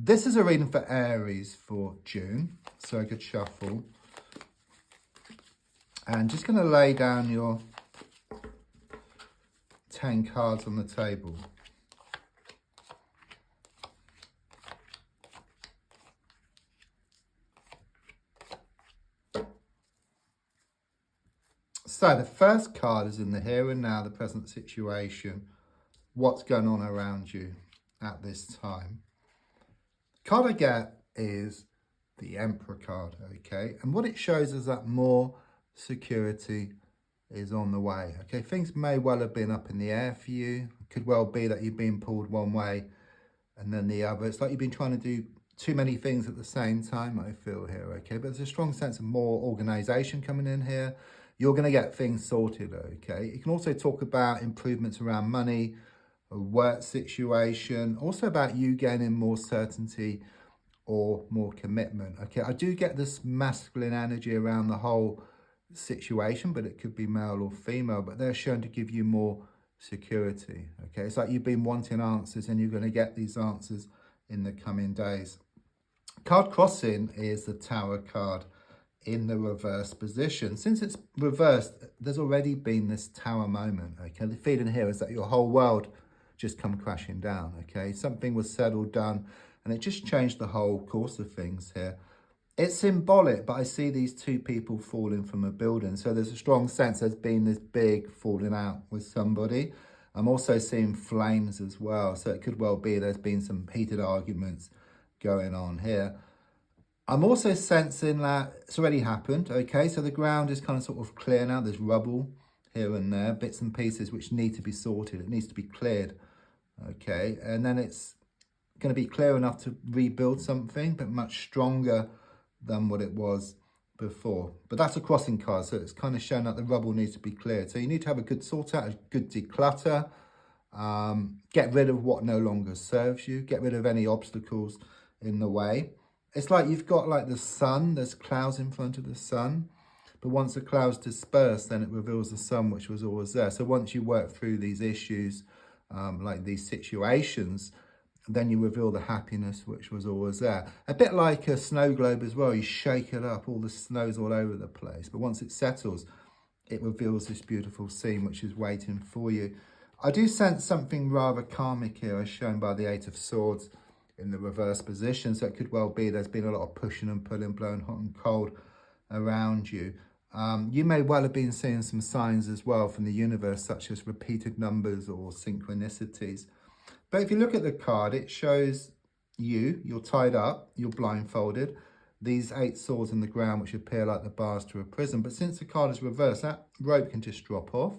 This is a reading for Aries for June. So I could shuffle. And just going to lay down your 10 cards on the table. So the first card is in the here and now, the present situation. What's going on around you at this time? The card I get is the Emperor card, okay? And what it shows is that more security is on the way, okay? Things may well have been up in the air for you. It could well be that you've been pulled one way and then the other. It's like you've been trying to do too many things at the same time, I feel here, okay? But there's a strong sense of more organisation coming in here. You're going to get things sorted, okay? You can also talk about improvements around money, a work situation, also about you gaining more certainty or more commitment, okay? I do get this masculine energy around the whole situation, but it could be male or female, but they're shown to give you more security, okay? It's like you've been wanting answers and you're going to get these answers in the coming days. Card crossing is the Tower card in the reverse position. Since it's reversed, there's already been this Tower moment, okay? The feeling here is that your whole world just come crashing down, okay? Something was said or done and it just changed the whole course of things here. It's symbolic, but I see these two people falling from a building. So there's a strong sense there's been this big falling out with somebody. I'm also seeing flames as well. So it could well be there's been some heated arguments going on here. I'm also sensing that it's already happened, okay? So the ground is kind of sort of clear now. There's rubble here and there, bits and pieces which need to be sorted. It needs to be cleared, okay? And then it's going to be clear enough to rebuild something, but much stronger than what it was before. But that's a crossing card, so it's kind of showing that the rubble needs to be cleared. So you need to have a good sort out, a good declutter, get rid of what no longer serves you, get rid of any obstacles in the way. It's like you've got like the sun, there's clouds in front of the sun, but once the clouds disperse, then it reveals the sun, which was always there. So once you work through these issues, like these situations, then you reveal the happiness which was always there. A bit like a snow globe as well. You shake it up, all the snow's all over the place. But once it settles, it reveals this beautiful scene which is waiting for you. I do sense something rather karmic here, as shown by the Eight of Swords in the reverse position. So it could well be there's been a lot of pushing and pulling, blowing hot and cold around you. You may well have been seeing some signs as well from the universe, such as repeated numbers or synchronicities. But if you look at the card, it shows you're tied up, you're blindfolded, these 8 swords in the ground which appear like the bars to a prison. But since the card is reversed, that rope can just drop off.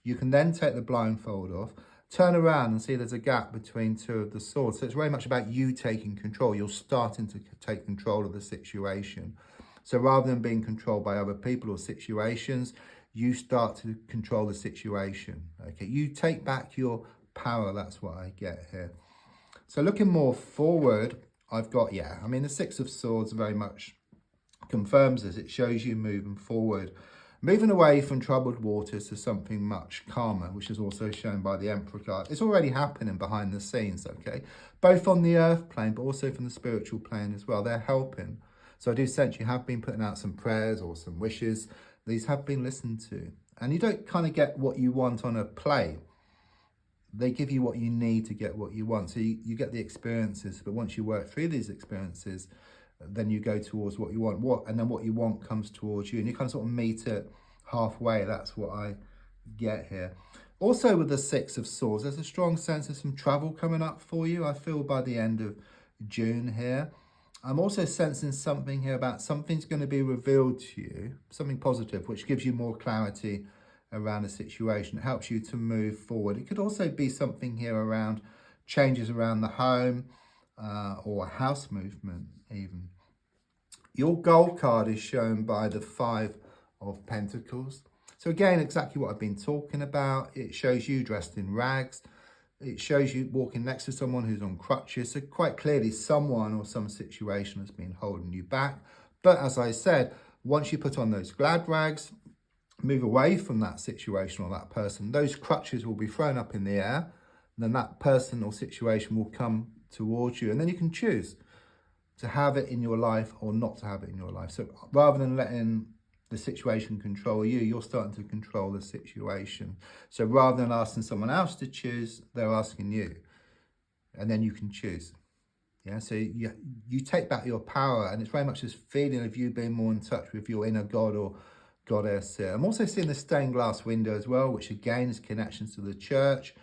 You can then take the blindfold off, turn around and see there's a gap between 2 of the swords. So it's very much about you taking control. You're starting to take control of the situation. So rather than being controlled by other people or situations, you start to control the situation. Okay, you take back your power. That's what I get here. So looking more forward, I've got, the Six of Swords very much confirms this. It shows you moving forward, moving away from troubled waters to something much calmer, which is also shown by the Emperor card. It's already happening behind the scenes, okay? Both on the earth plane, but also from the spiritual plane as well. They're helping. So I do sense you have been putting out some prayers or some wishes. These have been listened to. And you don't kind of get what you want on a plate. They give you what you need to get what you want. So you get the experiences, but once you work through these experiences, then you go towards what you want. And then what you want comes towards you. And you kind of sort of meet it halfway. That's what I get here. Also with the Six of Swords, there's a strong sense of some travel coming up for you. I feel by the end of June here. I'm also sensing something here about something's going to be revealed to you, something positive, which gives you more clarity around the situation. It helps you to move forward. It could also be something here around changes around the home or house movement even. Your gold card is shown by the Five of Pentacles. So again, exactly what I've been talking about. It shows you dressed in rags. It shows you walking next to someone who's on crutches. So quite clearly someone or some situation has been holding you back. But as I said, once you put on those glad rags, move away from that situation or that person, those crutches will be thrown up in the air. And then that person or situation will come towards you. And then you can choose to have it in your life or not to have it in your life. So rather than letting the situation control you, you're starting to control the situation. So rather than asking someone else to choose, they're asking you. And then you can choose. Yeah, so you take back your power, and it's very much this feeling of you being more in touch with your inner God or goddess here. I'm also seeing the stained glass window as well, which again is connections to the church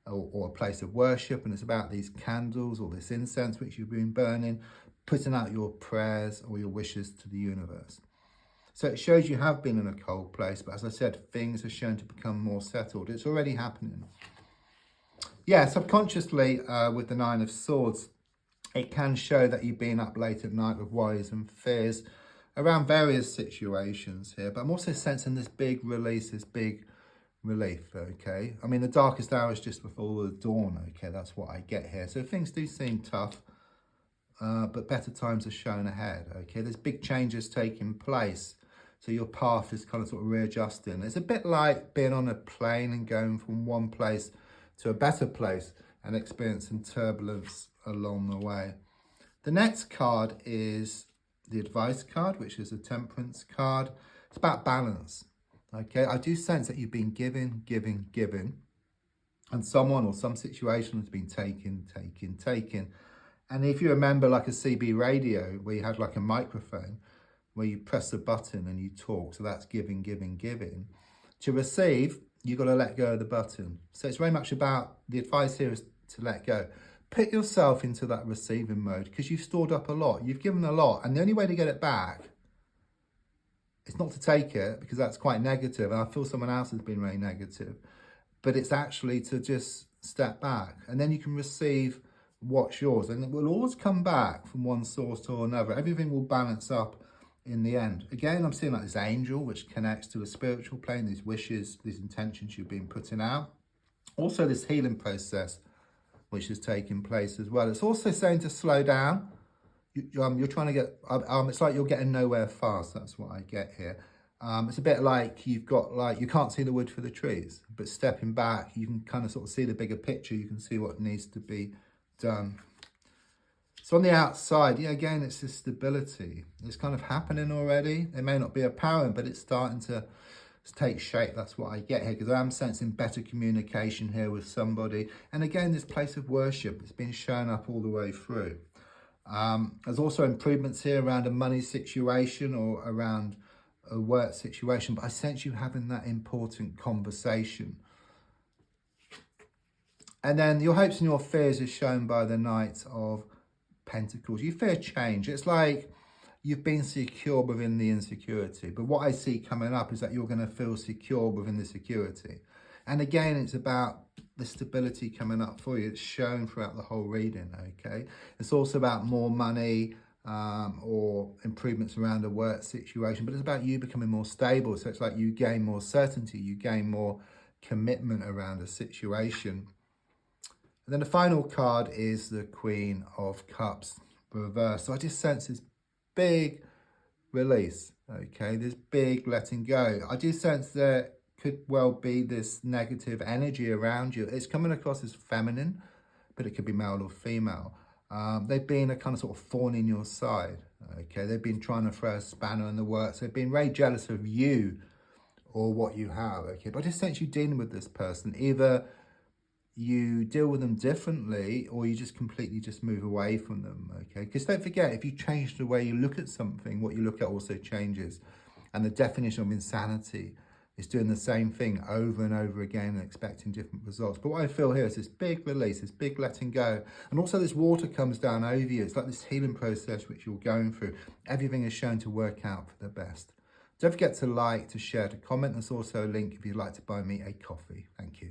or a place of worship, and it's about these candles or this incense which you've been burning, putting out your prayers or your wishes to the universe. So it shows you have been in a cold place, but as I said, things are shown to become more settled. It's already happening. Yeah, subconsciously with the Nine of Swords, it can show that you've been up late at night with worries and fears around various situations here. But I'm also sensing this big release, this big relief, okay? I mean, the darkest hour is just before the dawn, okay? That's what I get here. So things do seem tough, but better times are shown ahead, okay? There's big changes taking place. So your path is kind of sort of readjusting. It's a bit like being on a plane and going from one place to a better place and experiencing turbulence along the way. The next card is the advice card, which is a temperance card. It's about balance. Okay, I do sense that you've been giving, and someone or some situation has been taking. And if you remember like a CB radio where you had like a microphone where you press a button and you talk, so that's giving. To receive, you've got to let go of the button. So it's very much about, the advice here is to let go. Put yourself into that receiving mode because you've stored up a lot. You've given a lot. And the only way to get it back is not to take it, because that's quite negative. And I feel someone else has been very negative. But it's actually to just step back. And then you can receive what's yours. And it will always come back from one source to another. Everything will balance up in the end. Again, I'm seeing like this angel, which connects to a spiritual plane, these wishes, these intentions you've been putting out. Also this healing process, which is taking place as well. It's also saying to slow down. You're trying to get, it's like you're getting nowhere fast. That's what I get here. It's a bit like you've got like, you can't see the wood for the trees, but stepping back, you can kind of sort of see the bigger picture. You can see what needs to be done. So on the outside, yeah, again, it's this stability. It's kind of happening already. It may not be apparent, but it's starting to take shape. That's what I get here, because I'm sensing better communication here with somebody. And again, this place of worship, it's been shown up all the way through. There's also improvements here around a money situation or around a work situation, but I sense you having that important conversation. And then your hopes and your fears is shown by the Knight of Pentacles. You fear change. It's like you've been secure within the insecurity. But what I see coming up is that you're going to feel secure within the security. And again, it's about the stability coming up for you. It's shown throughout the whole reading, okay? It's also about more money or improvements around a work situation. But it's about you becoming more stable. So it's like you gain more certainty. You gain more commitment around a situation. And then the final card is the Queen of Cups reversed. So I just sense this big release, okay? This big letting go. I do sense there could well be this negative energy around you. It's coming across as feminine, but it could be male or female. They've been a kind of sort of thorn in your side, okay? They've been trying to throw a spanner in the works. They've been very jealous of you or what you have, okay? But I just sense you dealing with this person. Either you deal with them differently or you just completely just move away from them, okay? Because don't forget, if you change the way you look at something, what you look at also changes. And the definition of insanity is doing the same thing over and over again and expecting different results. But what I feel here is this big release, this big letting go. And also this water comes down over you. It's like this healing process which you're going through. Everything is shown to work out for the best. Don't forget to like, to share, to comment. There's also a link if you'd like to buy me a coffee. Thank you.